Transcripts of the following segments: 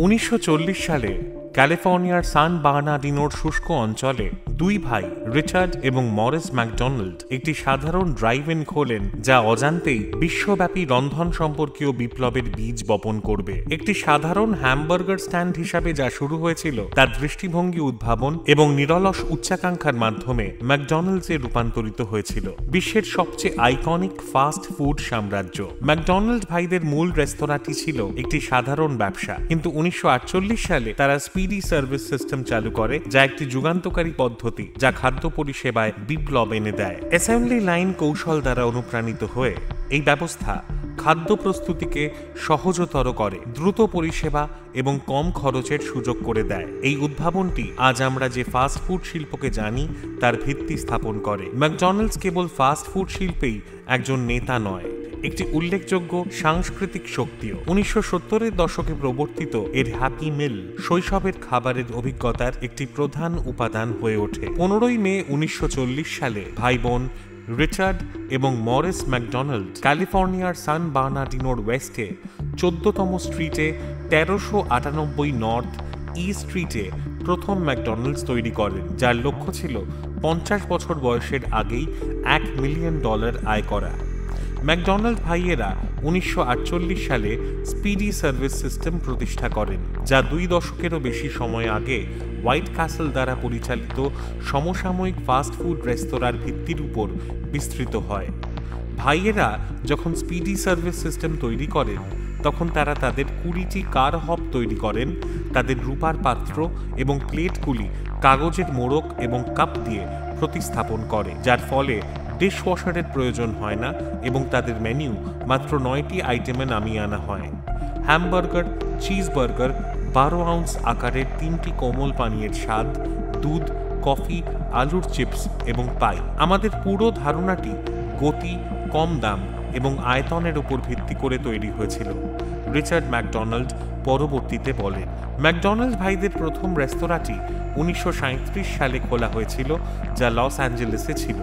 1940 সালে ক্যালিফোর্নিয়ার সান বার্নার্ডিনোর শুষ্ক অঞ্চলে দুই ভাই রিচার্ড এবং মরিস ম্যাকডোনাল্ড একটি সাধারণ ড্রাইভ ইন খোলেন, যা অজান্তেই বিশ্বব্যাপী রন্ধন সম্পর্কীয় বিপ্লবের বীজ বপন করবে। একটি সাধারণ হ্যামবার্গার স্ট্যান্ড হিসাবে যা শুরু হয়েছিল, তার দৃষ্টিভঙ্গি উদ্ভাবন এবং নিরলস উচ্চাকাঙ্ক্ষার মাধ্যমে ম্যাকডোনাল্ডসে রূপান্তরিত হয়েছিল বিশ্বের সবচেয়ে আইকনিক ফাস্ট ফুড সাম্রাজ্য। ম্যাকডোনাল্ড ভাইদের মূল রেস্তোরাঁটি ছিল একটি সাধারণ ব্যবসা, কিন্তু 1948 সালে তারা স্পিডি সার্ভিস সিস্টেম চালু করে, যা একটি যুগান্তকারী পদ্ধতি যা খাদ্য পরিষেবায় বিপ্লব এনে দেয়। অ্যাসেম্বলি লাইন কৌশল দ্বারা অনুপ্রাণিত হয়ে এই ব্যবস্থা খাদ্য প্রস্তুতিকে সহজতর করে, দ্রুত পরিষেবা এবং কম খরচের সুযোগ করে দেয়। এই উদ্ভাবনটি আজ আমরা যে ফাস্ট ফুড শিল্পকে জানি তার ভিত্তি স্থাপন করে। ম্যাকডোনাল্ডস কেবল ফাস্ট ফুড শিল্পেই একজন নেতা নয়, একটি উল্লেখযোগ্য সাংস্কৃতিক শক্তিও। 1970-এর দশকে প্রবর্তিত এর হ্যাপি মিল শৈশবের খাবারের অভিজ্ঞতার একটি প্রধান উপাদান হয়ে ওঠে। 15 মে 1940 সালে ভাই বোন রিচার্ড এবং মরিস ম্যাকডোনাল্ড ক্যালিফোর্নিয়ার সান বার্নার্ডিনোর ওয়েস্টে 14তম স্ট্রিটে 1398 নর্থ ই স্ট্রিটে প্রথম ম্যাকডোনাল্ডস তৈরি করেন, যার লক্ষ্য ছিল 50 বছর বয়সের আগেই $1 মিলিয়ন আয় করা। ম্যাকডোনাল্ড ভাইয়েরা 1948 সালে স্পিডি সার্ভিস সিস্টেম প্রতিষ্ঠা করেন, যা 2 দশকেরও বেশি সময় আগে হোয়াইট ক্যাসল দ্বারা পরিচালিত সমসাময়িক ফাস্ট ফুড রেস্তোরাঁর ভিত্তির উপর বিস্তৃত হয়। ভাইয়েরা যখন স্পিডি সার্ভিস সিস্টেম তৈরি করেন, তখন তারা তাদের 20টি কার হব তৈরি করেন। তাদের রূপার পাত্র এবং প্লেটগুলি কাগজের মোড়ক এবং কাপ দিয়ে প্রতিস্থাপন করে, যার ফলে ডিশওয়াশারের প্রয়োজন হয় না এবং তাদের মেনু মাত্র 9টি আইটেমে নামিয়ে আনা হয়। হ্যামবার্গার, চিজবার্গার, 12 আউন্স আকারের 3টি কোমল পানীয়ের স্বাদ, দুধ, কফি, আলুর চিপস এবং পাই। আমাদের পুরো ধারণাটি গতি, কম দাম এবং আয়তনের উপর ভিত্তি করে তৈরি হয়েছিল, রিচার্ড ম্যাকডোনাল্ড পরবর্তীতে বলেন। ম্যাকডোনাল্ড ভাইদের প্রথম রেস্তোরাঁটি 1937 সালে খোলা হয়েছিল, যা লস অ্যাঞ্জেলেসে ছিল।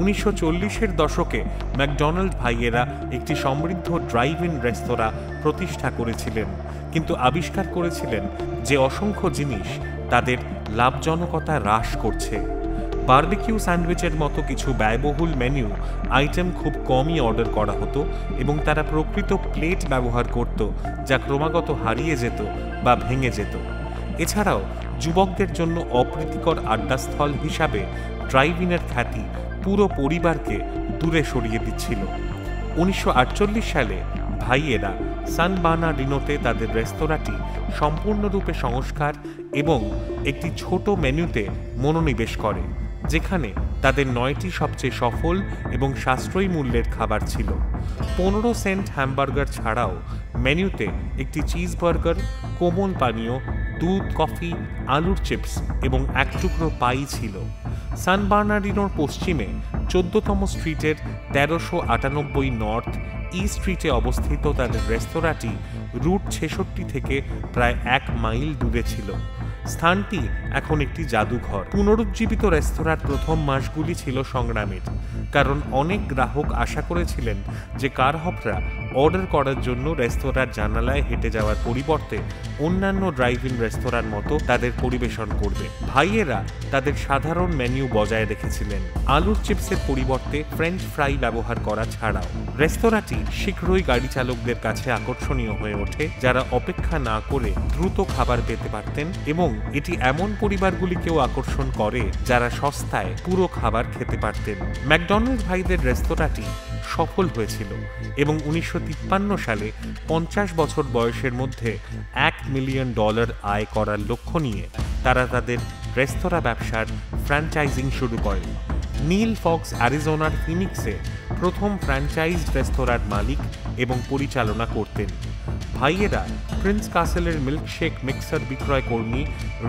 1940-এর দশকে ম্যাকডোনাল্ড ভাইয়েরা একটি সমৃদ্ধ ড্রাইভ ইন রেস্তোরাঁ প্রতিষ্ঠা করেছিলেন, কিন্তু আবিষ্কার করেছিলেন যে অসংখ্য জিনিস তাদের লাভজনকতা হ্রাস করছে। বারবিকিউ স্যান্ডউইচের মতো কিছু ব্যয়বহুল মেনু আইটেম খুব কমই অর্ডার করা হতো এবং তারা প্রকৃত প্লেট ব্যবহার করত, যা ক্রমাগত হারিয়ে যেত বা ভেঙে যেত। এছাড়াও যুবকদের জন্য অপ্রীতিকর আড্ডাস্থল হিসাবে ড্রাইভ ইনের খ্যাতি পুরো পরিবারকে দূরে সরিয়ে দিচ্ছিল। 1948 সালে ভাইয়েরা সান বার্নার্ডিনোতে তাদের রেস্তোরাঁটি সম্পূর্ণরূপে সংস্কার এবং একটি ছোট মেনুতে মনোনিবেশ করে, যেখানে তাদের 9টি সবচেয়ে সফল এবং সাশ্রয়ী মূল্যের খাবার ছিল। 15 সেন্ট হ্যামবার্গার ছাড়াও মেনুতে একটি চিজবার্গার, কোমল পানীয়, দুধ, কফি, আলুর চিপস এবং 1 টুকরো পাই ছিল। সান বার্নার্ডিনোর পশ্চিমে 14তম স্ট্রিটের 1398 নর্থ ই স্ট্রিটে অবস্থিত তাদের রেস্তোরাঁটি রুট 66 থেকে প্রায় 1 মাইল দূরে ছিল। স্থানটি এখন একটি জাদুঘর। পুনরুজ্জীবিত রেস্তোরাঁর প্রথম মাসগুলি ছিল সংগ্রামের, কারণ অনেক গ্রাহক আশা করেছিলেন যে কার হবরা অর্ডার করার জন্য রেস্তোরাঁর জানালায় হেঁটে যাওয়ার পরিবর্তে অন্যান্য ড্রাইভ ইন রেস্তোরাঁর মতো তাদের পরিবেশন করবে। ভাইয়েরা তাদের সাধারণ মেনু বজায় রেখেছিলেন, আলুর চিপসের পরিবর্তে ফ্রেঞ্চ ফ্রাই ব্যবহার করা ছাড়াও। রেস্তোরাঁটি শীঘ্রই গাড়ি চালকদের কাছে আকর্ষণীয় হয়ে ওঠে, যারা অপেক্ষা না করে দ্রুত খাবার পেতে পারতেন, এবং এটি এমন পরিবারগুলিকেও আকর্ষণ করে যারা সস্তায় পুরো খাবার খেতে পারতেন। ম্যাকডোনাল্ড ভাইদের রেস্তোরাঁটি সফল হয়েছিল এবং 1953 সালে 50 বছর বয়সের মধ্যে $1 মিলিয়ন আয় করার লক্ষ্য নিয়ে তারা তাদের রেস্তোরাঁ ব্যবসার ফ্র্যাঞ্চাইজিং শুরু করেন। নীল ফক্স অ্যারিজোনার ফিনিক্সে প্রথম ফ্র্যাঞ্চাইজড রেস্তোরাঁর মালিক এবং পরিচালনা করতেন। ভাইয়েরা প্রিন্স কাসেলের মিল্কশেক মিক্সার বিক্রয় কর্মী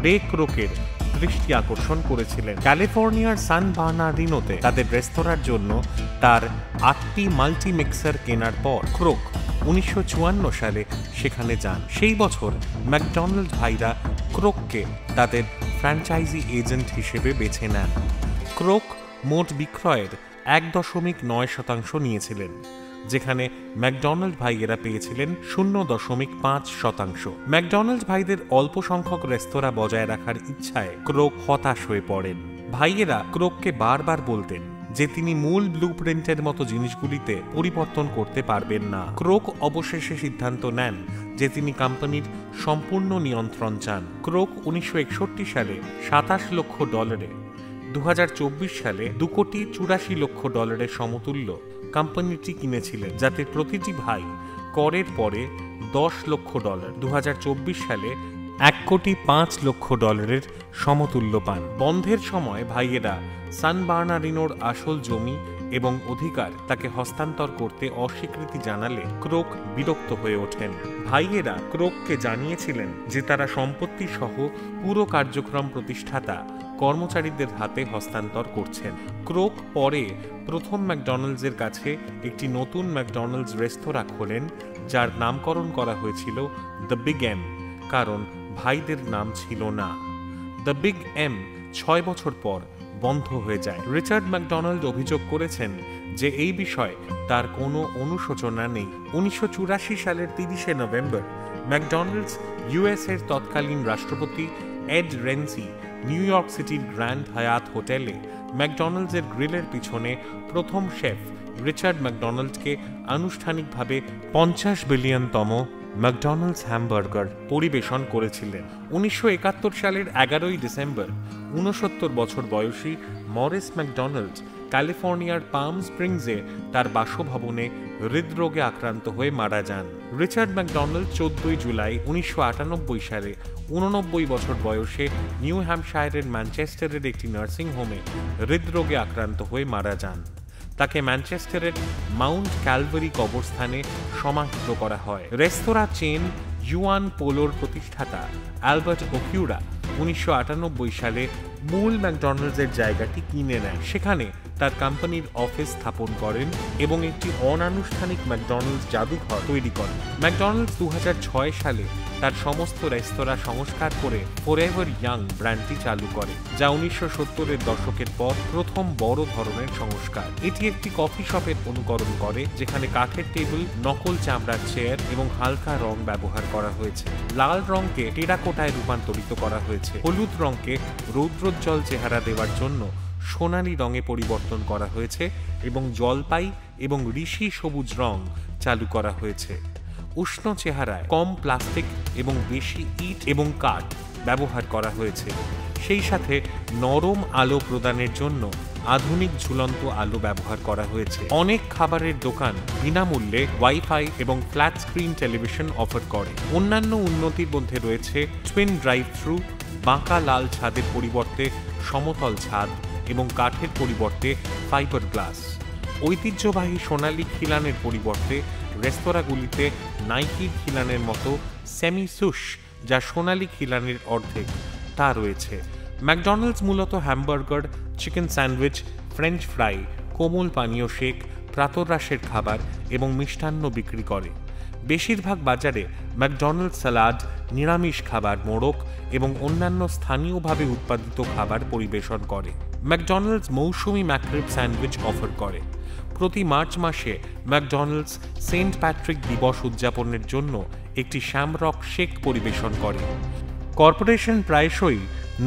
রে ক্রোকের দৃষ্টি আকর্ষণ করেছিলেন। ক্যালিফোর্নিয়ার সান বার্নার্ডিনোতে তাদের রেস্তোরাঁর জন্য তার 8টি মাল্টি মিক্সার কেনার পর ক্রোক 1954 সালে সেখানে যান। সেই বছর ম্যাকডোনাল্ড ভাইরা ক্রোককে তাদের ফ্র্যাঞ্চাইজি এজেন্ট হিসেবে বেছে নেন। ক্রোক মোট বিক্রয়ের 1.9% নিয়েছিলেন। যেখানে ম্যাকডোনাল্ড ভাইয়েরা পেয়েছিলেন 0.5%। ম্যাকডোনাল্ড ভাইদের অল্প সংখ্যক রেস্তোরাঁ বজায় রাখার ইচ্ছায় ক্রোক হতাশ হয়ে পড়েন। ভাইয়েরা ক্রোককে বারবার বলতেন যে তিনি মূল ব্লুপ্রিন্টের মতো জিনিসগুলিতে পরিবর্তন করতে পারবেন না। ক্রোক অবশেষে সিদ্ধান্ত নেন যে তিনি কোম্পানির সম্পূর্ণ নিয়ন্ত্রণ চান। ক্রোক 1961 সালে $27 লক্ষ, 2024 সালে $2.84 লক্ষ সমতুল্য কোম্পানিটি কিনেছিলেন, যাতে প্রতিটি ভাই করের পরে $10 লক্ষ, 2024 সালে $1.5 লক্ষ সমতুল্য পান। বন্ধের সময় ভাইয়েরা সান বার্নার্ডিনোর আসল জমি এবং অধিকার তাকে হস্তান্তর করতে অস্বীকৃতি জানালে ক্রোক বিরক্ত হয়ে ওঠেন। ভাইয়েরা ক্রোককে জানিয়েছিলেন যে তারা সম্পত্তি সহ পুরো কার্যক্রম প্রতিষ্ঠাতা কর্মচারীদের হাতে হস্তান্তর করছেন। ক্রোক পরে প্রথম ম্যাকডোনাল্ডসের কাছে একটি নতুন ম্যাকডোনাল্ডস রেস্তোরাঁ খোলেন, যার নামকরণ করা হয়েছিল দ্য বিগ এম, কারণ ভাইদের নাম ছিল না। দ্য বিগ এম 6 বছর পর বন্ধ হয়ে যায়। রিচার্ড ম্যাকডোনাল্ড অভিযোগ করেছেন যে এই বিষয়ে তার কোনো অনুশোচনা নেই। 1984 সালের 30শে নভেম্বর ম্যাকডোনাল্ডস ইউএস এর তৎকালীন রাষ্ট্রপতি এড রেনসি নিউ ইয়র্ক সিটির গ্র্যান্ড হায়াত হোটেলে ম্যাকডোনাল্ডসের গ্রিলের পিছনে প্রথম শেফ রিচার্ড ম্যাকডোনাল্ডকে আনুষ্ঠানিকভাবে 50 বিলিয়নতম ম্যাকডোনাল্ডস হ্যামবার্গার পরিবেশন করেছিলেন। 1971 সালের 11ই ডিসেম্বর 69 বছর বয়সী মরিস ম্যাকডোনাল্ড ক্যালিফোর্নিয়ার পাম স্প্রিংসে তার বাসভবনে হৃদরোগে আক্রান্ত হয়ে মারা যান। রিচার্ড ম্যাকডোনাল্ড 14 জুলাই 1998 সালে 89 বছর বয়সে নিউ হ্যাম্পশায়ারের ম্যানচেস্টারের একটি নার্সিং হোমে হৃদরোগে আক্রান্ত হয়ে মারা যান। তাকে ম্যানচেস্টারের মাউন্ট ক্যালভারি কবরস্থানে সমাহিত করা হয়। রেস্তোরাঁ চেন ইউয়ান পোলোর প্রতিষ্ঠাতা অ্যালবার্ট ওকিউরা 1998 সালে মূল ম্যাকডোনাল্ডসের জায়গাটি কিনে নেন। সেখানে তার কোম্পানির অফিস স্থাপন করেন এবং একটি অনানুষ্ঠানিক ম্যাকডোনাল্ডস জাদুঘর তৈরি করেন। ম্যাকডোনাল্ডস 2006 সালে তার সমস্ত রেস্তোরাঁ সংস্কার করে ফরএভার ইয়াং ব্র্যান্ডটি চালু করে, যা 1970-এর দশকের পর প্রথম বড় ধরনের সংস্কার। এটি একটি কফি শপের অনুকরণ করে, যেখানে কাঠের টেবিল, নকল চামড়ার চেয়ার এবং হালকা রং ব্যবহার করা হয়েছে। লাল রংকে টেরাকোটায় রূপান্তরিত করা হয়েছে। হলুদ রংকে রৌদ্রোজ্জ্বল চেহারা দেওয়ার জন্য সোনালী রঙে পরিবর্তন করা হয়েছে এবং জলপাই এবং ঋষি সবুজ রং চালু করা হয়েছে। উষ্ণ চেহারায় কম প্লাস্টিক এবং বেশি ইট এবং কাঠ ব্যবহার করা হয়েছে। সেই সাথে নরম আলো প্রদানের জন্য আধুনিক ঝুলন্ত আলো ব্যবহার করা হয়েছে। অনেক খাবারের দোকান বিনামূল্যে ওয়াইফাই এবং ফ্ল্যাট স্ক্রিন টেলিভিশন অফার করে। অন্যান্য উন্নতির মধ্যে রয়েছে টুইন ড্রাইভ থ্রু, বাঁকা লাল ছাদের পরিবর্তে সমতল ছাদ এবং কাঠের পরিবর্তে ফাইবার গ্লাস। ঐতিহ্যবাহী সোনালী খিলানের পরিবর্তে রেস্তোরাঁগুলিতে নাইকির খিলানের মতো সেমি সুশ, যা সোনালী খিলানের অর্ধেক, তা রয়েছে। ম্যাকডোনাল্ডস মূলত hamburger, chicken sandwich, french fry, কোমল পানীয় শেক, প্রাতরাশের খাবার এবং মিষ্টান্ন বিক্রি করে। বেশিরভাগ বাজারে ম্যাকডোনাল্ডস সালাদ, নিরামিষ খাবার, মোড়ক এবং অন্যান্য স্থানীয়ভাবে উৎপাদিত খাবার পরিবেশন করে। ম্যাকডোনাল্ডস মৌসুমি ম্যাকরিব স্যান্ডউইচ অফার করে। প্রতি মার্চ মাসে ম্যাকডোনাল্ডস সেন্ট প্যাট্রিক দিবস উদযাপনের জন্য একটি শ্যামরক শেক পরিবেশন করে। কর্পোরেশন প্রায়শই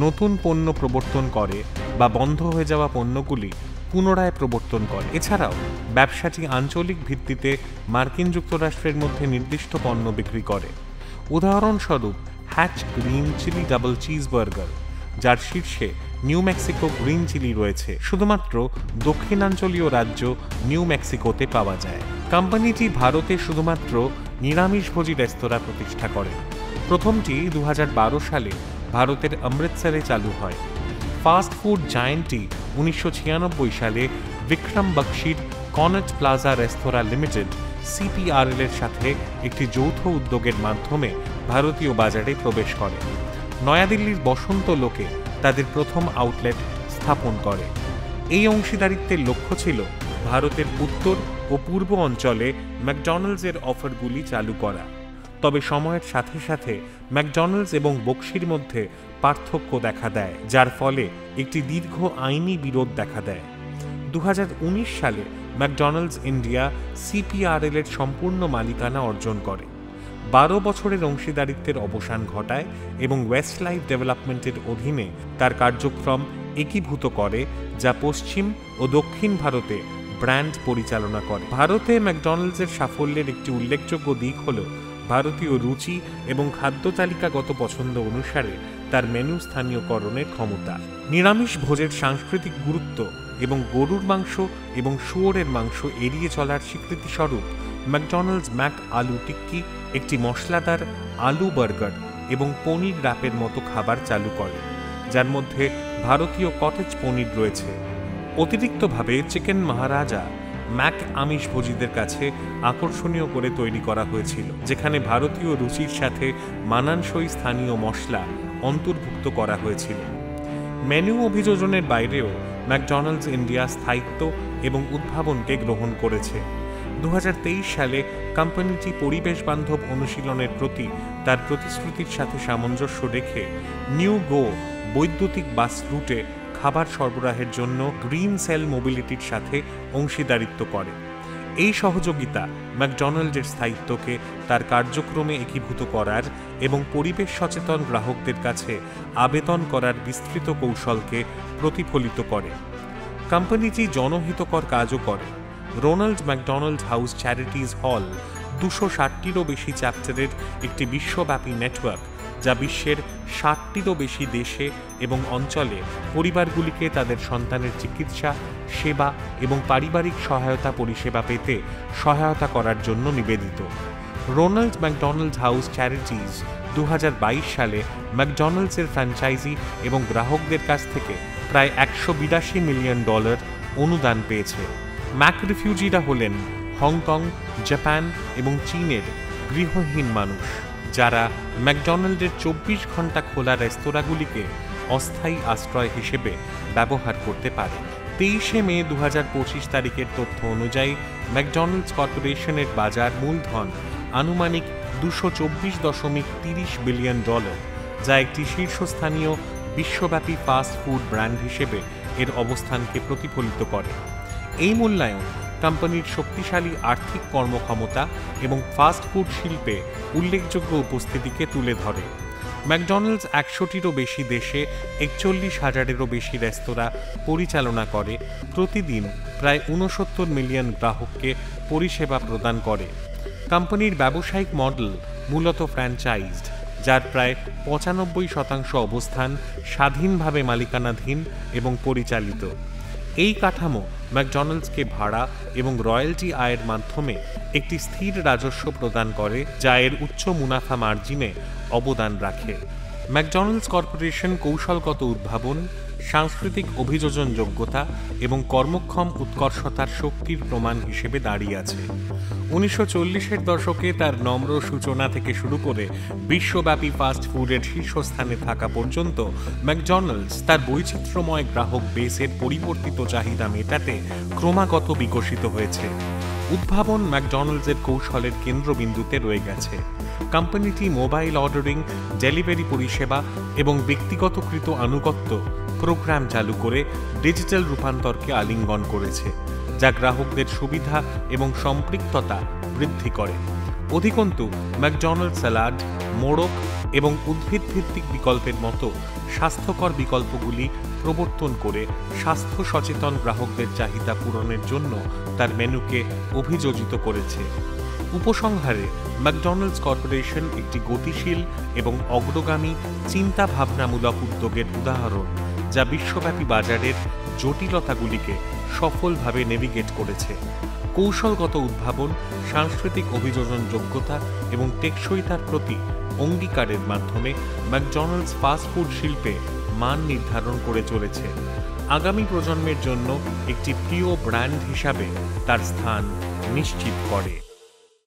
নতুন পণ্য প্রবর্তন করে বা বন্ধ হয়ে যাওয়া পণ্যগুলি পুনরায় প্রবর্তন করে। এছাড়াও ব্যবসাটি আঞ্চলিক ভিত্তিতে মার্কিন যুক্তরাষ্ট্রের মধ্যে নির্দিষ্ট পণ্য বিক্রি করে। উদাহরণস্বরূপ Hatch green chile double cheeseburger, যার শীর্ষে নিউ মেক্সিকো গ্রিন চিলি রয়েছে, শুধুমাত্র দক্ষিণাঞ্চলীয় রাজ্য নিউ মেক্সিকোতে পাওয়া যায়। কোম্পানিটি ভারতে শুধুমাত্র নিরামিষভোজী রেস্তোরাঁ প্রতিষ্ঠা করে। প্রথমটি 2012 সালে ভারতের অমৃতসরে চালু হয়। ফাস্ট ফুড জায়েন্টটি 1996 সালে বিক্রম বক্সির কনট প্লাজা রেস্তোরাঁ লিমিটেড CPRL এর সাথে একটি যৌথ উদ্যোগের মাধ্যমে ভারতীয় বাজারে প্রবেশ করে। নয়াদিল্লির বসন্ত লোকে তাদের প্রথম আউটলেট স্থাপন করে। এই অংশীদারিত্বের লক্ষ্য ছিল ভারতের উত্তর ও পূর্ব অঞ্চলে ম্যাকডোনাল্ডসের অফারগুলি চালু করা। তবে সময়ের সাথে সাথে ম্যাকডোনাল্ডস এবং বক্সির মধ্যে পার্থক্য দেখা দেয়, যার ফলে একটি দীর্ঘ আইনি বিরোধ দেখা দেয়। 2019 সালে ম্যাকডোনাল্ডস ইন্ডিয়া CPRL এর সম্পূর্ণ মালিকানা অর্জন করে। 12 বছরের অংশীদারিত্বের অবসান ঘটায় এবং ওয়েস্টলাইফ ডেভেলপমেন্টের অধীনে তার কার্যক্রম একীভূত করে, যা পশ্চিম ও দক্ষিণ ভারতে ব্র্যান্ড পরিচালনা করে। ভারতে ম্যাকডোনাল্ডসের সাফল্যের একটি উল্লেখযোগ্য দিক হল ভারতীয় রুচি এবং খাদ্য তালিকাগত পছন্দ অনুসারে তার মেনু স্থানীয়করণের ক্ষমতা। নিরামিষ ভোজের সাংস্কৃতিক গুরুত্ব এবং গরুর মাংস এবং শুয়োরের মাংস এড়িয়ে চলার স্বীকৃতিস্বরূপ ম্যাকডোনাল্ডস ম্যাক আলু টিক্কি একটি মশলাদার আলু বার্গার এবং পনির র্যাপের মতো খাবার চালু করে, যার মধ্যে ভারতীয় কটেজ পনির রয়েছে। অতিরিক্তভাবে চিকেন মহারাজা ম্যাক আমিষভোজীদের কাছে আকর্ষণীয় করে তৈরি করা হয়েছিল, যেখানে ভারতীয় রুচির সাথে মানানসই স্থানীয় মশলা অন্তর্ভুক্ত করা হয়েছিল। মেনু অভিযোজনের বাইরেও ম্যাকডোনাল্ডস ইন্ডিয়া স্থায়িত্ব এবং উদ্ভাবনকে গ্রহণ করেছে। 2023 সালে কোম্পানিটি পরিবেশ বান্ধব অনুশীলনের প্রতি তার প্রতিশ্রুতির সাথে সামঞ্জস্য রেখে নিউ গো বৈদ্যুতিক বাস রুটে খাবার সরবরাহের জন্য গ্রিন সেল মোবিলিটির সাথে অংশীদারিত্ব করে। এই সহযোগিতা ম্যাকডোনাল্ডের স্থায়িত্বকে তার কার্যক্রমে একীভূত করার এবং পরিবেশ সচেতন গ্রাহকদের কাছে আবেদন করার বিস্তৃত কৌশলকে প্রতিফলিত করে। কোম্পানিটি জনহিতকর কাজও করে। রোনাল্ড ম্যাকডোনাল্ড হাউস চ্যারিটিজ হল 260টিরও বেশি চ্যাপ্টারের একটি বিশ্বব্যাপী নেটওয়ার্ক, যা বিশ্বের 60টিরও বেশি দেশে এবং অঞ্চলে পরিবারগুলিকে তাদের সন্তানের চিকিৎসা, সেবা এবং পারিবারিক সহায়তা পরিষেবা পেতে সহায়তা করার জন্য নিবেদিত। রোনাল্ড ম্যাকডোনাল্ড হাউস চ্যারিটিজ 2022 সালে ম্যাকডোনাল্ডসের ফ্র্যাঞ্চাইজি এবং গ্রাহকদের কাছ থেকে প্রায় $182 মিলিয়ন অনুদান পেয়েছে। ম্যাক রিফিউজিরা হলেন হংকং, জাপান এবং চীনের গৃহহীন মানুষ, যারা ম্যাকডোনাল্ডের 24 ঘন্টা খোলা রেস্তোরাঁগুলিকে অস্থায়ী আশ্রয় হিসেবে ব্যবহার করতে পারে। 23 মে 2025 তারিখের তথ্য অনুযায়ী ম্যাকডোনাল্ডস কর্পোরেশনের বাজার মূলধন আনুমানিক $224.30 বিলিয়ন, যা একটি শীর্ষস্থানীয় বিশ্বব্যাপী ফাস্ট ফুড ব্র্যান্ড হিসেবে এর অবস্থানকে প্রতিফলিত করে। এই মূল্যায়ন কোম্পানির শক্তিশালী আর্থিক কর্মক্ষমতা এবং ফাস্ট ফুড শিল্পে উল্লেখযোগ্য উপস্থিতিকে তুলে ধরে। ম্যাকডোনাল্ডস 100টিরও বেশি দেশে 41,000-এরও বেশি রেস্তোরাঁ পরিচালনা করে, প্রতিদিন প্রায় 69 মিলিয়ন গ্রাহককে পরিষেবা প্রদান করে। কোম্পানির ব্যবসায়িক মডেল মূলত ফ্র্যাঞ্চাইজড, যার প্রায় 95% অবস্থান স্বাধীনভাবে মালিকানাধীন এবং পরিচালিত। এই কাঠামো ম্যাকডোনাল্ডসকে ভাড়া এবং রয়্যালটি আয়ের মাধ্যমে একটি স্থির রাজস্ব প্রদান করে, যা এর উচ্চ মুনাফা মার্জিনে অবদান রাখে। ম্যাকডোনাল্ডস কর্পোরেশন কৌশলগত উদ্ভাবন, সাংস্কৃতিক অভিযোজন যোগ্যতা এবং কর্মক্ষম উৎকর্ষতার শক্তির প্রমাণ হিসেবে দাঁড়িয়ে আছে। 1940-এর দশকে তার নম্র সূচনা থেকে শুরু করে বিশ্বব্যাপী ফাস্ট ফুডের শীর্ষস্থানে থাকা পর্যন্ত ম্যাকডোনাল্ডস তার বৈচিত্র্যময় গ্রাহক বেসের পরিবর্তিত চাহিদা মেটাতে ক্রমাগত বিকশিত হয়েছে। উদ্ভাবন ম্যাকডোনাল্ডসের কৌশলের কেন্দ্রবিন্দুতে রয়ে গেছে। কোম্পানিটি মোবাইল অর্ডারিং, ডেলিভারি পরিষেবা এবং ব্যক্তিগতকৃত আনুগত্য প্রোগ্রাম চালু করে ডিজিটাল রূপান্তরকে আলিঙ্গন করেছে, যা গ্রাহকদের সুবিধা এবং সম্পৃক্ততা বৃদ্ধি করে। অধিকন্তু ম্যাকডোনাল্ড স্যালাড, মোড়ক এবং উদ্ভিদভিত্তিক বিকল্পের মতো স্বাস্থ্যকর বিকল্পগুলি প্রবর্তন করে স্বাস্থ্য সচেতন গ্রাহকদের চাহিদা পূরণের জন্য তার মেনুকে অভিযোজিত করেছে। উপসংহারে, ম্যাকডোনাল্ডস কর্পোরেশন একটি গতিশীল এবং অগ্রগামী চিন্তাভাবনামূলক উদ্যোগের উদাহরণ, যা বিশ্বব্যাপী বাজারের জটিলতাগুলিকে সফলভাবে নেভিগেট করেছে। কৌশলগত উদ্ভাবন, সাংস্কৃতিক অভিযোজন যোগ্যতা এবং টেকসইতার প্রতি অঙ্গীকারের মাধ্যমে ম্যাকডোনাল্ডস ফাস্ট ফুড শিল্পে মান নির্ধারণ করে চলেছে। আগামী প্রজন্মের জন্য একটি প্রিয় ব্র্যান্ড হিসাবে তার স্থান নিশ্চিত করে।